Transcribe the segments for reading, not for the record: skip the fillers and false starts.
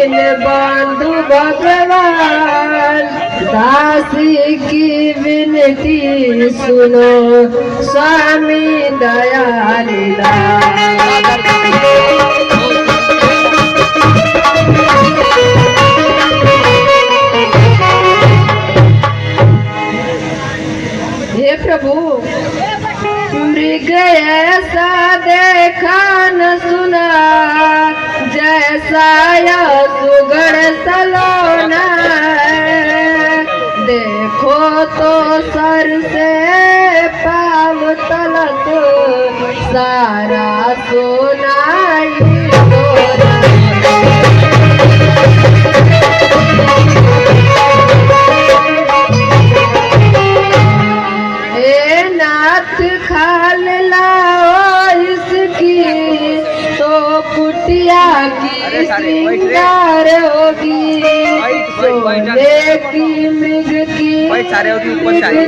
दीन बंधु भगवान, दासी की विनती सुनो स्वामी दयाल हे प्रभु, मृग ऐसा देखा न सुना, जैसा यह सुगढ़ सलोना। देखो तो सर से पाव तलक सारा सोना ही सोना। खाल लाओ इसकी तो कुटिया की श्रृंगार होगी, सोने की मृग की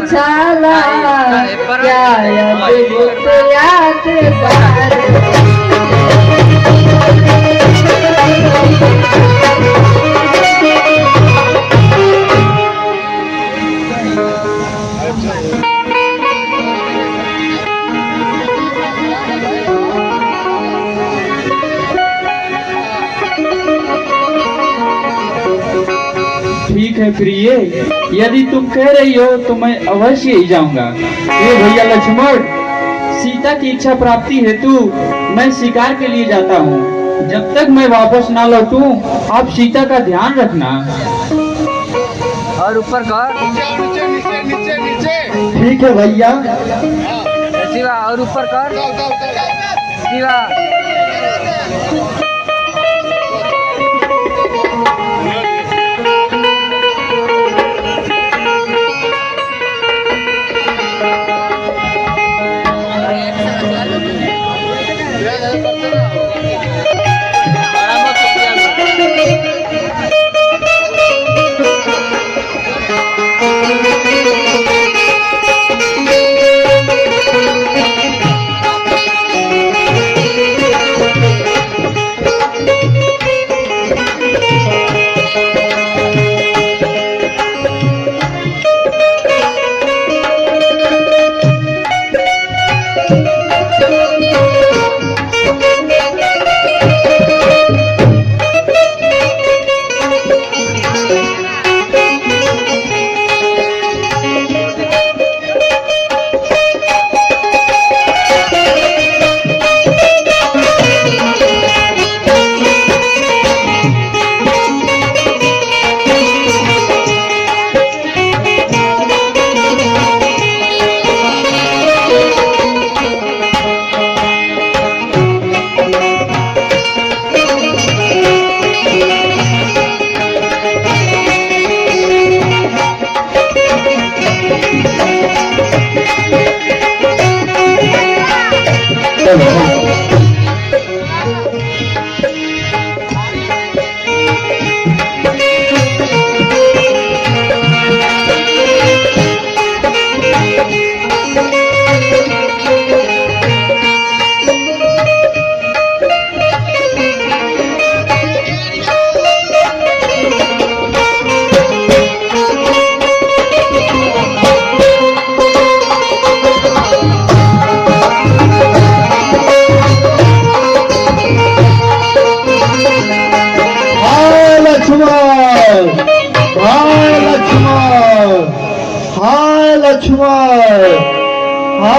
छाला क्या अद्भुत यादगार। ठीक है प्रिय, यदि तुम कह रही हो तो मैं अवश्य ही जाऊंगा। ये भैया लक्ष्मण, सीता की इच्छा प्राप्ति हेतु मैं शिकार के लिए जाता हूँ। जब तक मैं वापस ना लौटूं, आप सीता का ध्यान रखना। और ऊपर कर। ठीक है भैया। शिवा, और ऊपर कर शिवा।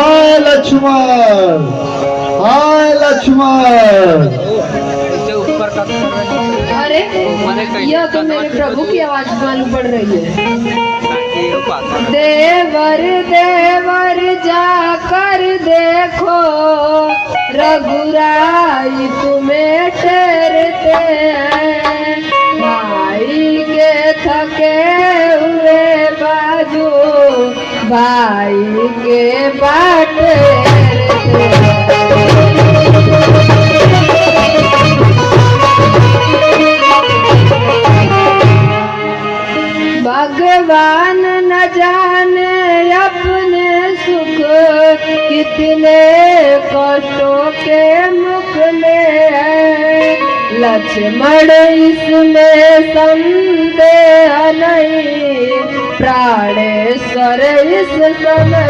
हाय लक्ष्मण, हाय लक्ष्मण। अरे यह तो मेरे प्रभु की आवाज मालूम पड़ रही है। देवर देवर जाकर देखो, रघुराई तुम्हें ठहरते हैं। भाई के थके हुए बाजू भाई के बाटे भगवान न जाने अपने सुख कितने कष्टों के मुख में है। लक्ष्मण इसमें संदेह नहीं, प्राणेश्वर इस समय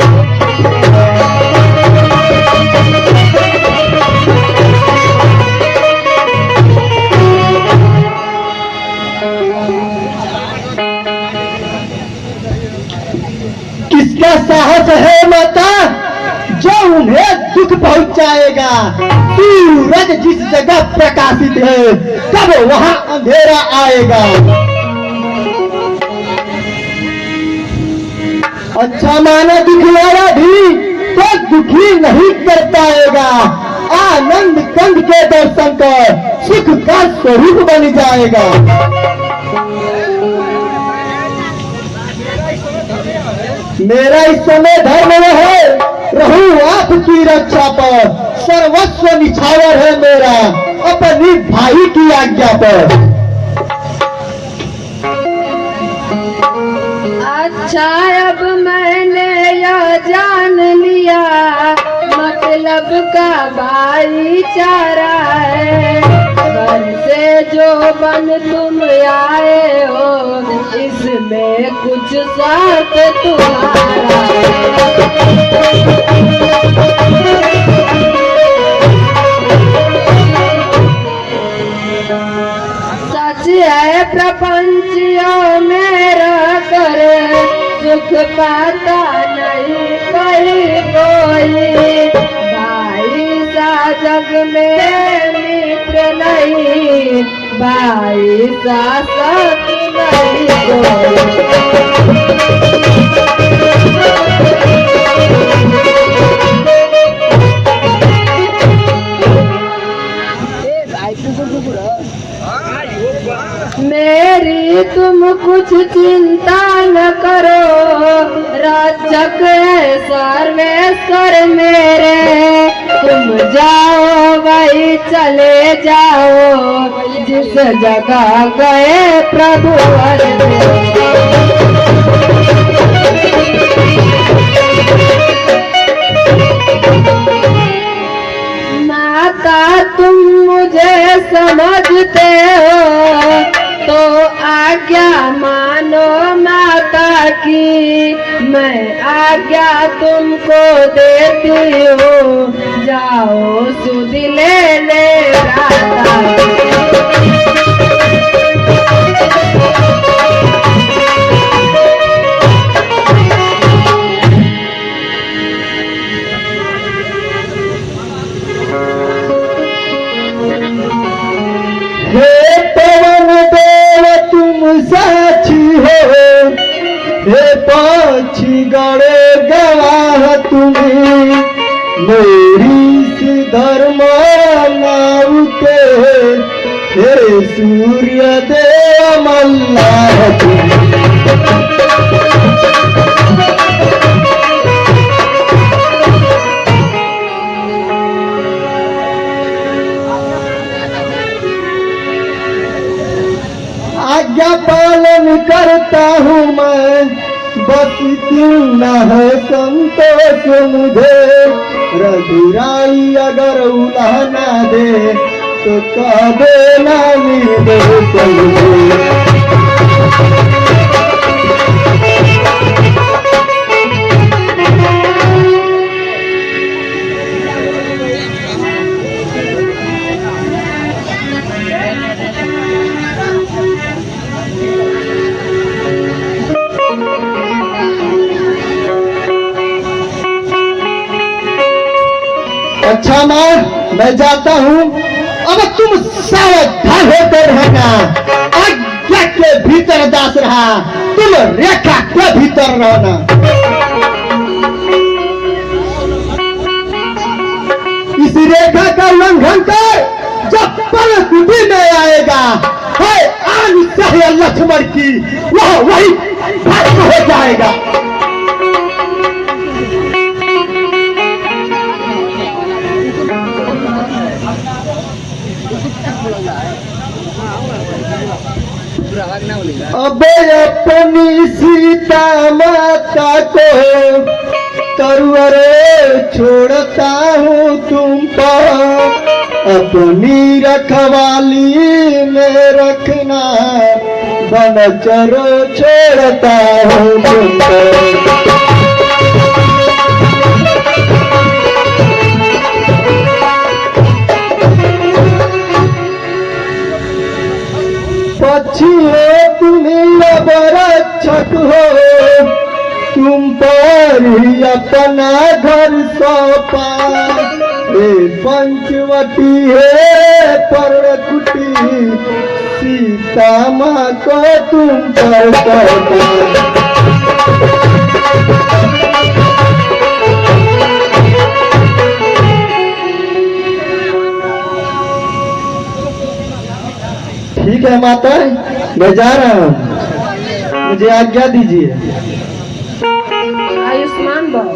किसका साहस है माता जो उन्हें दुख पहुंचाएगा? सूरज जिस जगह प्रकाशित है कब वहां अंधेरा आएगा। अच्छा माना दुखियारा भी तो दुखी नहीं कर पाएगा। आनंद कंद के दर्शन कर सुख का स्वरूप बन जाएगा। मेरा इस समय धर्म है, रहूं आपकी रक्षा पर, सर्वस्व निछावर है मेरा अपनी भाई की आज्ञा पर। अच्छा अब मैंने यह जान लिया, मतलब का भाईचारा है। घर से जो बन तुम आए हो, इसमें कुछ साथ तुम्हारा सच है। प्रपंचियों में रहकर सुख पाता नहीं कहीं कोई, भाई सा जग में मित्र नहीं, भाई सा सत नहीं मेरी तुम कुछ चिंता न करो, रक्षक है सर्वेश्वर मेरे। तुम जाओ वही चले जाओ, जिस जगह गए प्रभु माता तुम मुझे समझते हो तो आज्ञा मानो माता की, मैं आज्ञा तुमको देती हूँ, जाओ सुध लेने साक्षी हो, हे पाछी गणे गवाह तुम्हें, मेरी धर्म नाव के हे सूर्य देव मल्लाह आज्ञा पालन करता हूँ मैं, बस इतना है संतोष मुझे। रघुराई अगर उला ना दे तो कह देना मेरे अच्छा माँ मैं जाता हूँ, अब तुम सावधान होकर रहना। आज्ञा के भीतर दास रहा, तुम रेखा के भीतर रहना। इस रेखा का उल्लंघन कर जब पल बुद्धि में आएगा, है आन सहे लक्ष्मण की, वह वही भस्म हो जाएगा। अबे अपनी सीता माता को तरुअरे छोड़ता हूँ तुम पर, अपनी रखवाली में रखना, बनचरो छोड़ता हूँ तुमको। पक्षी हो तुम्हें बरक्षक हो, तुम पर ही अपना घर सौंपा। हे पंचवटी है परकुटी, सीता माँ को तुम पर सौंपा। ठीक है माता, मैं जा रहा हूँ, मुझे आज्ञा दीजिए। आयुष्मान भव।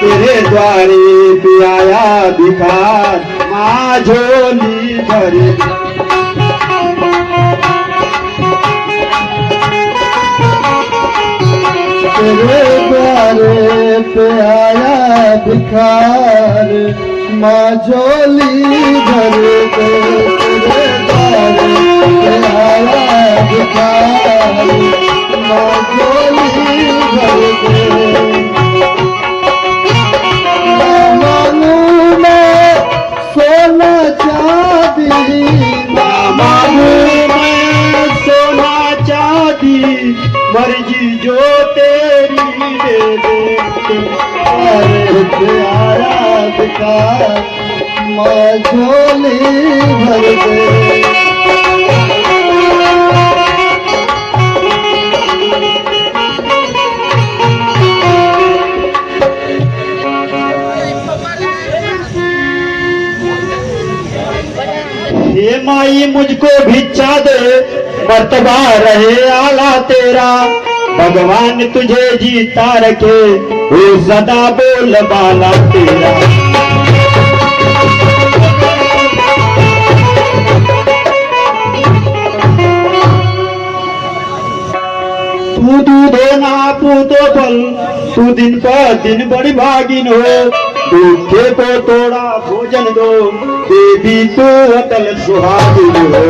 तेरे द्वारे पे आया भिखार, माँ झोली भरी। तेरे द्वारे पे आया भिखार, माँ झोली भर दे। तेरे द्वारे पे आया भिखार, माँ झोली भर दे। मांगू मैं सोना चांदी, मांगू मैं सोना चांदी, मर्जी जो तेरी दे दे। अरे प्यारा भिखार, माँ झोली भर दे। हे माई मुझको भिक्षा दे, मर्तबा रहे आला तेरा। भगवान तुझे जीता रखे, वो सदा बोल बाला तेरा। तू दूधो ना पूतो फल, तू दिन पर दिन बड़ी भागिन हो। भूखे को थोड़ा भोजन दो, देवी तू अटल सुहागिन हो।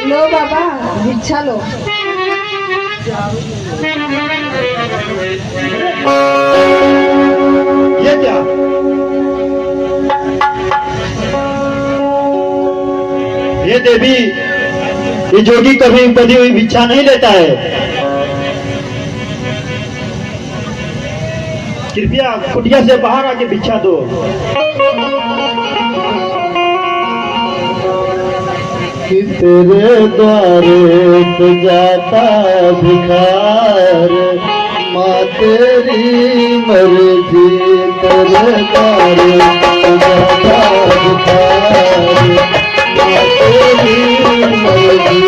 लो बाबा, भिक्षा लो। ये क्या? ये देवी, ये जोगी कभी बधी हुई भिक्षा नहीं लेता है। कृपया कुटिया से बाहर आके भिक्षा दो। कि तेरे द्वारे पे जाता भिखार, माँ तेरी मर्जी। तेरे द्वारे पे जाता भिखार, माँ तेरी मर्जी।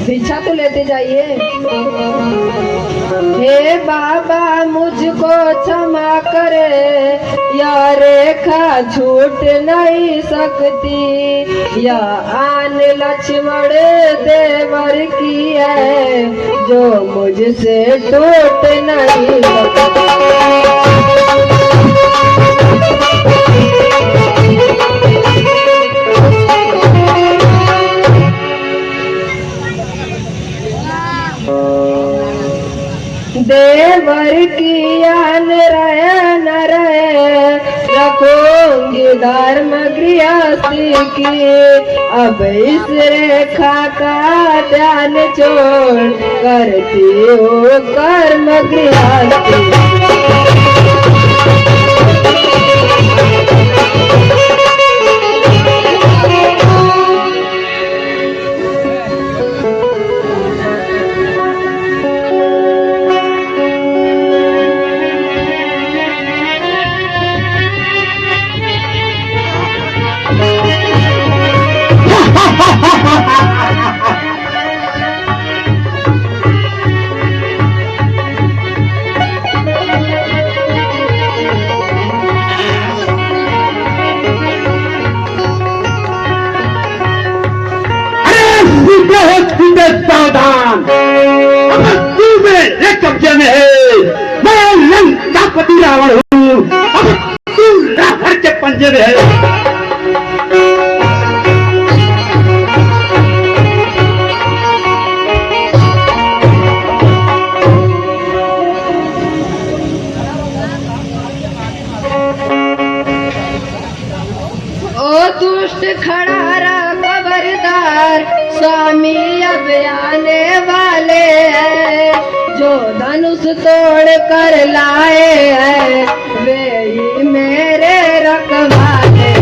भिक्षा तो लेते जाइए। हे बाबा मुझको क्षमा करे, या रेखा छूट नहीं सकती। या आन लक्ष्मण देवर की है, जो मुझसे टूट नहीं सकती। देवर की आन रहे न रहे, रखूंगी धर्म गृहस्थी की। अब इस रेखा का ध्यान छोड़ करती हूँ कर्म गृहस्थी। सावधान, अब तू मेरे कब्जे में है। मैं लंकापति रावण हूँ, अब तू रावण के पंजे में है। ओ दुष्ट खड़ा रहा खबरदार, स्वामी अब आने वाले हैं। जो धनुष तोड़ कर लाए हैं वे ही मेरे रखवाले।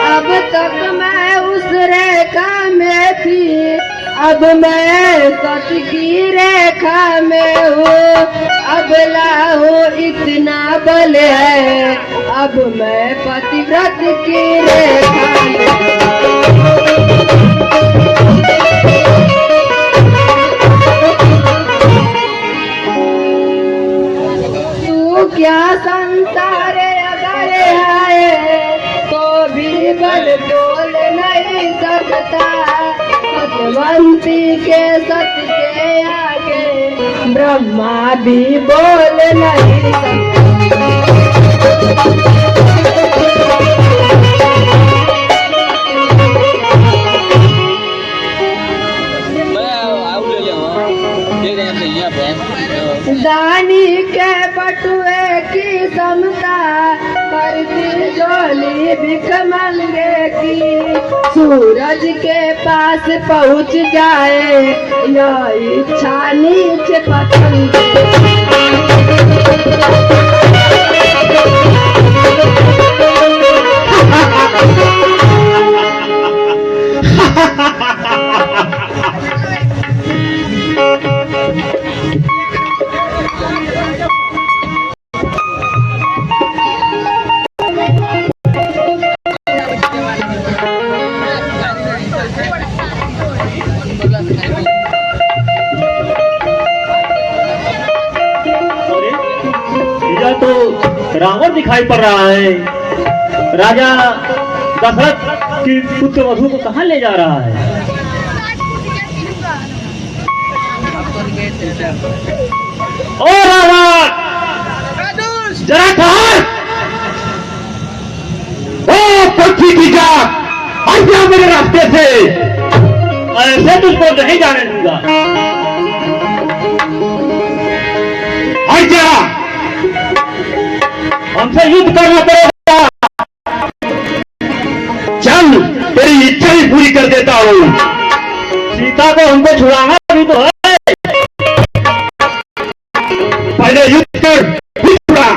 अब तक मैं उस रेखा में थी, अब मैं सच की रेखा में हूँ। अब लाहू इतना बल है, अब मैं पतिव्रत की रेखा में। तू क्या संसार अगर आए तो भी बल बोल नहीं सकता। सतवंती के सत्य के आगे ब्रह्मा भी बोल नहीं सकता। दानी के बटुए की समता करती झोली भिख मंगे की। सूरज के पास पहुँच जाए यह इच्छा नीच पतंग। रावण दिखाई पड़ रहा है। राजा दशरथ की पुत्र वधु को कहाँ ले जा रहा है? ओ रावण, जरा ठहर। ओ पक्षी की जात, हट जा मेरे रास्ते से। ऐसे तुझको नहीं जाने दूंगा। हट जा, हमसे युद्ध करना पड़ेगा। चल, तेरी इच्छा ही पूरी कर देता हूँ। सीता को हमको छुड़ाना भी तो है। पहले युद्ध कर, फिर छुड़ा।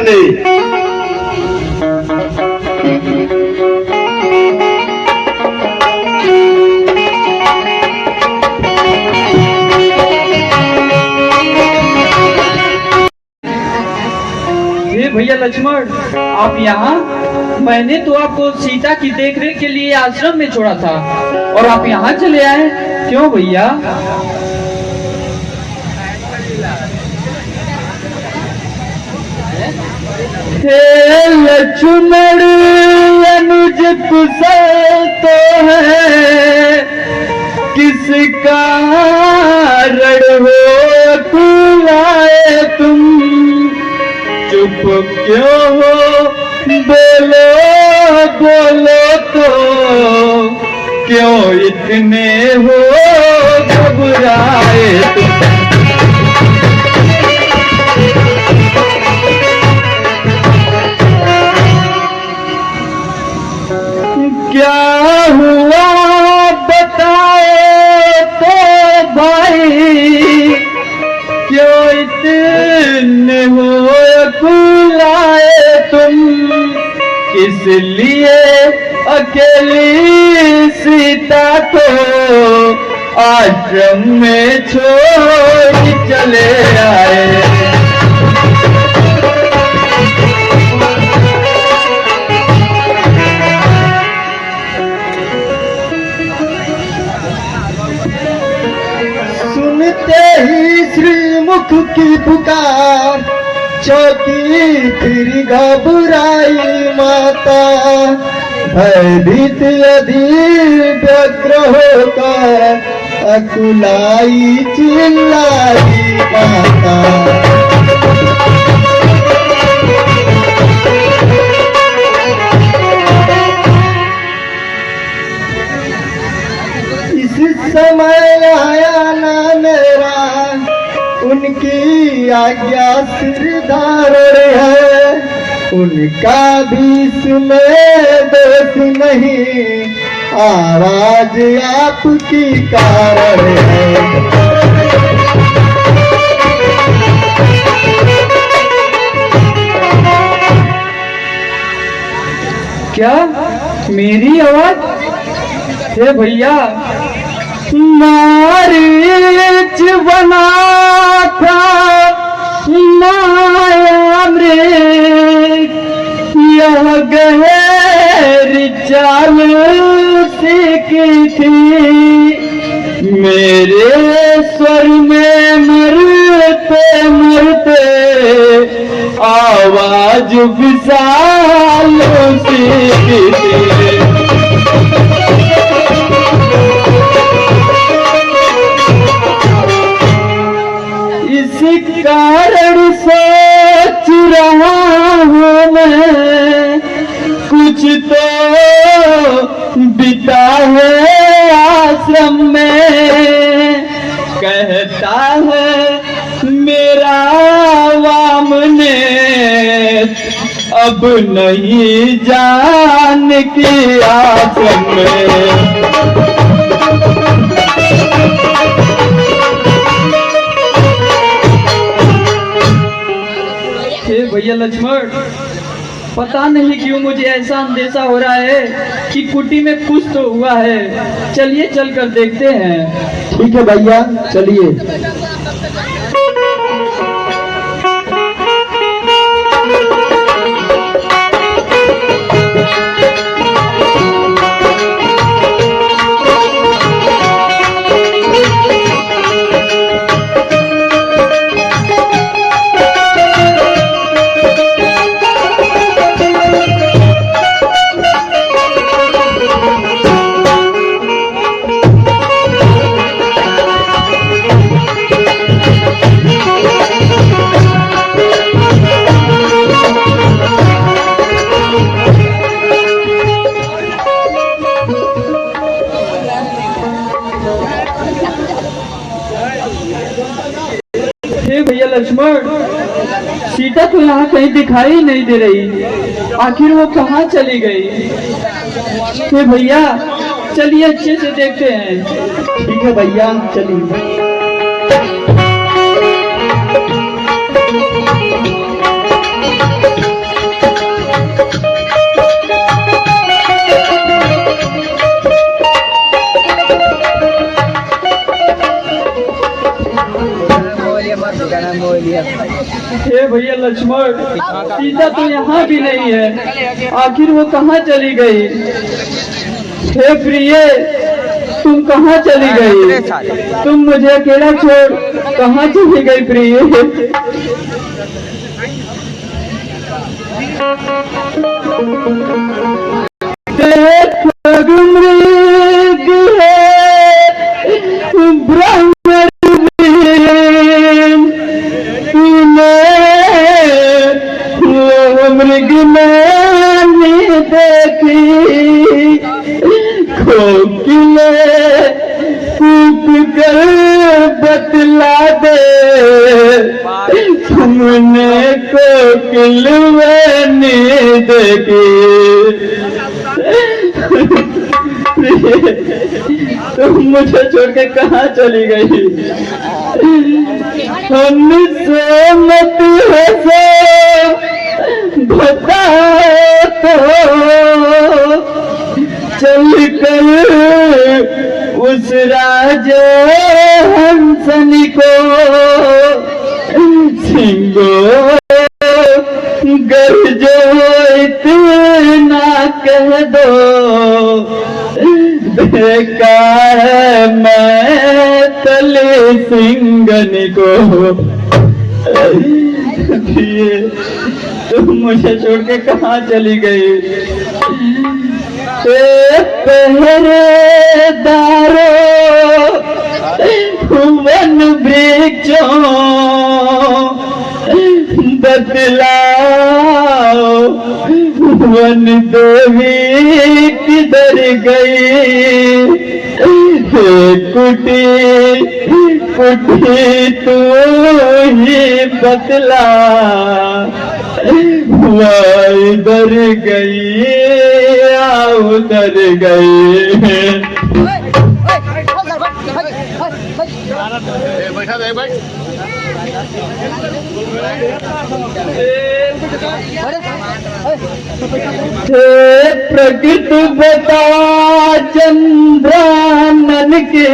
जाने। हे भैया लक्ष्मण, आप यहाँ? मैंने तो आपको सीता की देखरेख के लिए आश्रम में छोड़ा था और आप यहाँ चले आए, क्यों भैया? हे लक्ष्मण अनुज कुशल तो है, किस कारण हो कुलाए तुम, चुप क्यों हो, बोलो बोलो तो, क्यों इतने हो घबराए तुम। क्या हुआ बताओ तो भाई, क्यों इतने हो कुलाए तुम, किस लिए अकेली सीता को आश्रम में छोड़ चले आए। सुनते ही श्रीमुख की पुकार, चौकी फिर घबराई माता, भयभीत अधीर व्यग्र होकर अकुलाई चिल्लाई माता। इस समय आया ना मेरा, उनकी आज्ञा सिर धारण है, उनका भी सुने दोष नहीं, आवाज आपकी कारण है। क्या मेरी आवाज? हे भैया, मारीच बना था माया मृग, यह गहरी चाल सीखी थी, मेरे स्वर में मरते मरते आवाज विशाल सीखी थी। कारण सोच रहा हूँ मैं, कुछ तो बिता है आश्रम में, कहता है मेरा वामने, अब नहीं जान की आश्रम में। भैया लक्ष्मण, पता नहीं क्यों मुझे ऐसा अंदेशा हो रहा है कि कुटी में कुछ तो हुआ है। चलिए चलकर देखते हैं। ठीक है भैया, चलिए। भैया लक्ष्मण, सीता तो यहाँ कहीं दिखाई नहीं दे रही, आखिर वो कहाँ चली गई? हे भैया, चलिए अच्छे से देखते हैं। ठीक है भैया, चलिए। मोलिया मत गाना मोलिया। हे भैया लक्ष्मण, सीता तो यहाँ भी नहीं है, आखिर वो कहाँ चली गई? हे प्रिय, तुम कहाँ चली गई? तुम मुझे अकेला छोड़ कहाँ चली गई प्रिय? मृग है ब्राह्मण मृग मैंने देखी कोकिले कूप कर बतला दे तुमने कोकिल मैंने देखी। तुम मुझे छोड़ के कहाँ चली गई? हमसे मत हंसो, बता तो चल कर उस राजा हंसनी को सिंगो गरजो इतना कह दो बेकार मैं तले सिंगनी को। तुम मुझे छोड़ के कहाँ चली गई? पहरेदारो वन वृक्षों बतलाओ वन देवी किधर गई? कुटी कुटी तू ही बतला इधर गई या उधर गई? बैठा दे बैठ। प्रकृति बता चंद्रानन के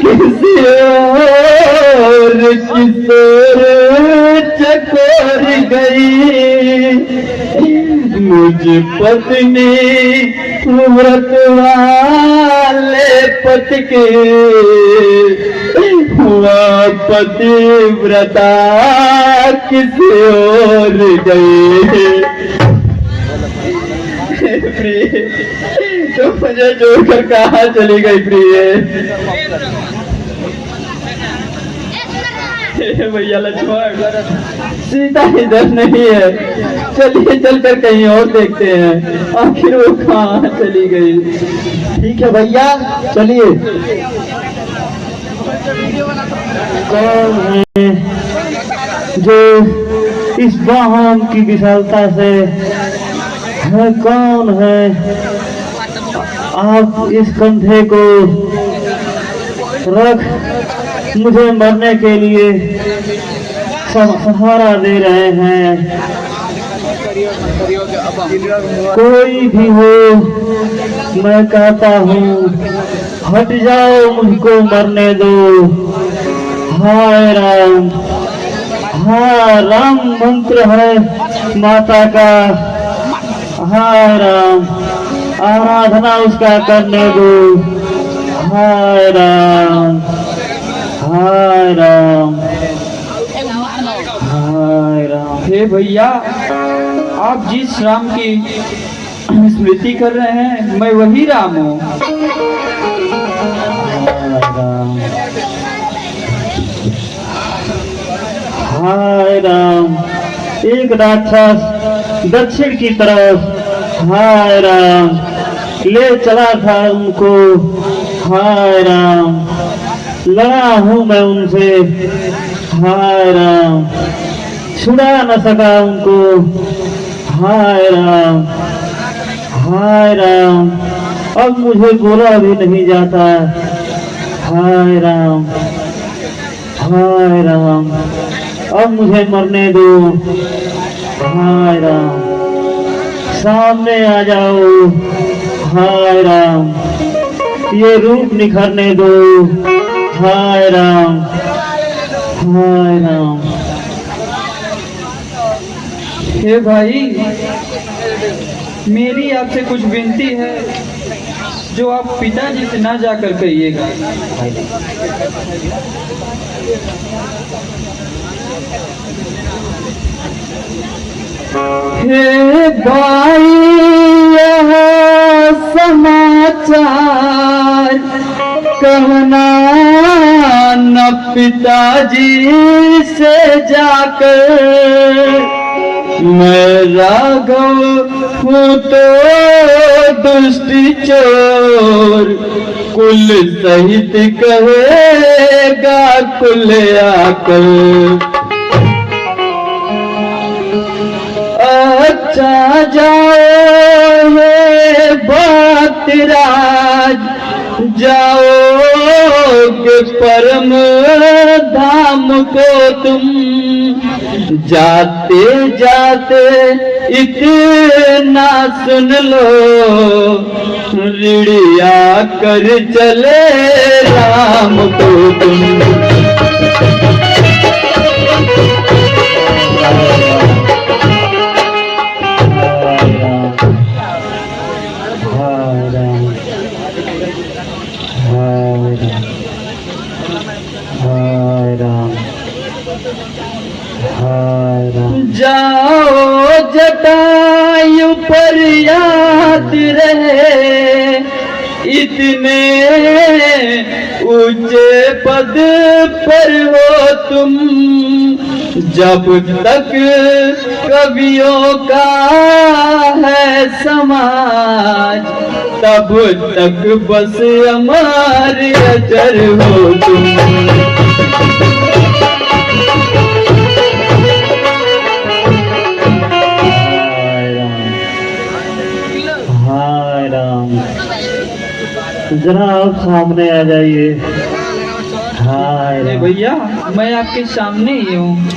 किसी और किशोर चकोर गई मुझ पत्नी व्रत वाले पति के हुआ पतिव्रता किसी और गई। प्रिय, तुम मुझे छोड़कर कहाँ चली गई प्रिय? भैया लक्ष्मण, सीता इधर नहीं है, चलिए चलकर कहीं और देखते हैं आखिर वो कहाँ चली गई। ठीक है भैया, चलिए। कौन है जो इस बाहों की विशालता से है? कौन है आप इस कंधे को रख मुझे मरने के लिए सहारा दे रहे हैं? कोई भी हो, मैं कहता हूँ हट जाओ, मुझको मरने दो। हाय राम, हाँ राम मंत्र है माता का। हाय राम, आराधना उसका करने दो। हाय राम, हाय राम, हाय राम। हे भैया, आप जिस राम की स्मृति कर रहे हैं मैं वही राम हूँ। हाय राम, एक राक्षस दक्षिण की तरफ हाय राम ले चला था उनको। हाय राम, लड़ा हूँ मैं उनसे। हाय राम, छुड़ा न सका उनको। हाय राम, हाय राम, अब मुझे बोला भी नहीं जाता। हाय राम, हाय राम, अब मुझे मरने दो। हाय राम, सामने आ जाओ। हाय राम, ये रूप निखरने दो। हाय राम, हाय राम। हे भाई, मेरी आपसे कुछ विनती है जो आप पिताजी से ना जाकर कहिएगा। हे भाई, यह समाचार कहना न पिताजी से जाकर। मैं राघव हूँ तो दुष्ट चोर, कुल सहित कहेगा कुल आकर। अच्छा जाओ हे बातराज, जाओ के परम धाम को तुम। जाते जाते इतना सुन लो, ऋणिया कर चले राम को तुम। जाओ जटायु पर याद रहे, इतने ऊंचे पद पर हो तुम। जब तक कवियों का है समाज, तब तक बस अमर अजर हो तुम। जरा आप सामने आ जाइए। हाय भैया, मैं आपके सामने ही हूँ।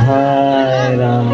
हाय राम।